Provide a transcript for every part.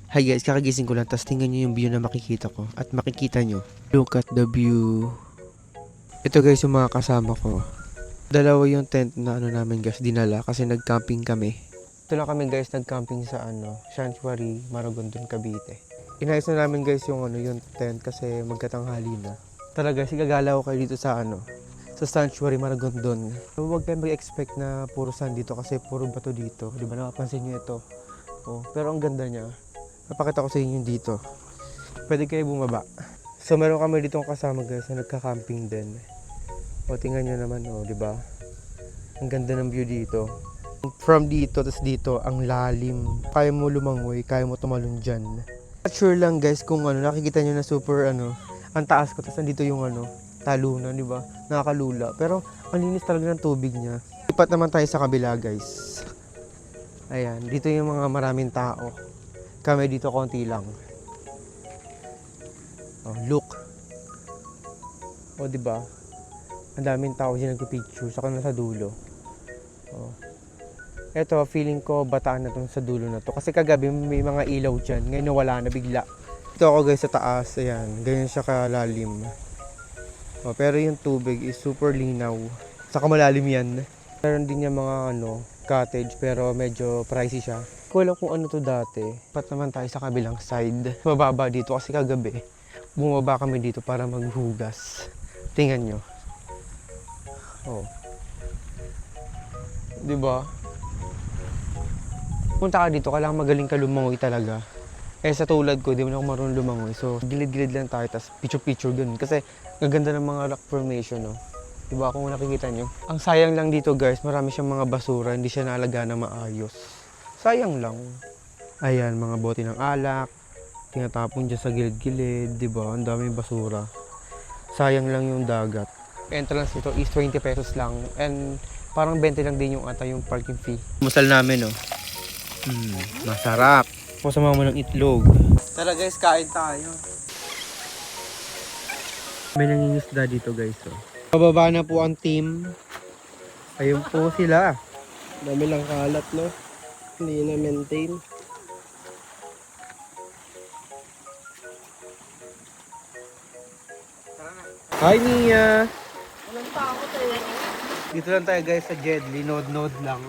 Hi guys, kakagising ko lang, tapos tingnan nyo yung view na makikita ko. At makikita nyo, look at the view. Ito guys yung mga kasama ko. Dalawa yung tent na namin guys, dinala kasi nag-camping kami. Ito lang kami guys, nag-camping sa Sanctuary, Maragondon, Cavite. Inayos na namin guys yung tent kasi magkatanghali na. Tara guys, igagalaw kayo dito sa sa Sanctuary, Maragondon. Huwag kayo mag-expect na puro sand dito kasi puro bato dito. Di ba napapansin nyo ito? Oh, pero ang ganda niya. Napakita ko sa inyo dito. Pwede kayo bumaba. So meron kami dito kasama guys na nagka-camping din. O tingnan nyo naman di ba? Ang ganda ng view dito. From dito tas dito ang lalim. Kaya mo lumangoy, kaya mo tumalon diyan. Not sure lang guys kung nakikita nyo na super ang taas ko tas nandito yung talunan, di ba? Nakakalula. Pero ang linis talaga ng tubig niya. Lipat naman tayo sa kabila guys. Ayan, dito yung mga maraming tao. Kami dito konti lang. Oh, look. Oh, di ba? Ang daming tao diyan nagpi-picture saka na sa dulo. Oh. Ito, feeling ko bataan na 'tong sa dulo na 'to kasi kagabi may mga ilaw diyan. Ngayon nawala na bigla. Ito ako guys sa taas, ayan. Ganyan siya kalalim. Oh, pero yung tubig is super linaw. Saka malalim 'yan. Meron din yung mga cottage pero medyo pricey siya. Ko alam kung ano to dati. Pat naman tayo sa kabilang side. Mababa dito kasi kagabi. Bumaba kami dito para maghugas. Tingnan nyo. Oh. 'Di ba? Punta ka dito, kailangan magaling ka lumangoy talaga. Sa tulad ko, di mo na ako marunong lumangoy. So, gilid-gilid lang tayo, tapos picture-picture ganun. Kasi, gaganda ng mga rock formation, no? Diba kung nakikita nyo? Ang sayang lang dito, guys, marami siyang mga basura, hindi siya naalagaan na maayos. Sayang lang. Ayan, mga bote ng alak, tinatapon dyan sa gilid-gilid, diba? Ang daming basura. Sayang lang yung dagat. Entrance nito is 20 pesos lang. And parang 20 lang din yung yung parking fee. Musal namin, no? Masarap. Pasama mo ng itlog. Tara guys, kain tayo. May nangingisda dito guys. Pababa na po ang team. Ayun po sila. Dami lang kalat, no? Hindi na maintain. Hi Nia! Walang takot eh. Dito lang tayo guys sa Jedli. Nod-nod lang.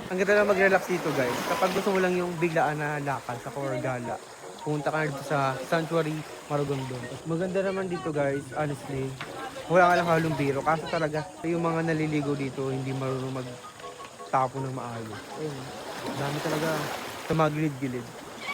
Ang ganda na mag-relax dito guys. Kapag gusto mo lang yung biglaan na lakad sa Corgala, pumunta ka na dito sa Sanctuary, Maragondon. Maganda naman dito guys, honestly. Wala ka lang halong biro. Kaso talaga, yung mga naliligo dito, hindi marunong magtapo ng maayos. Ayun, dami talaga sa mga gilid-gilid.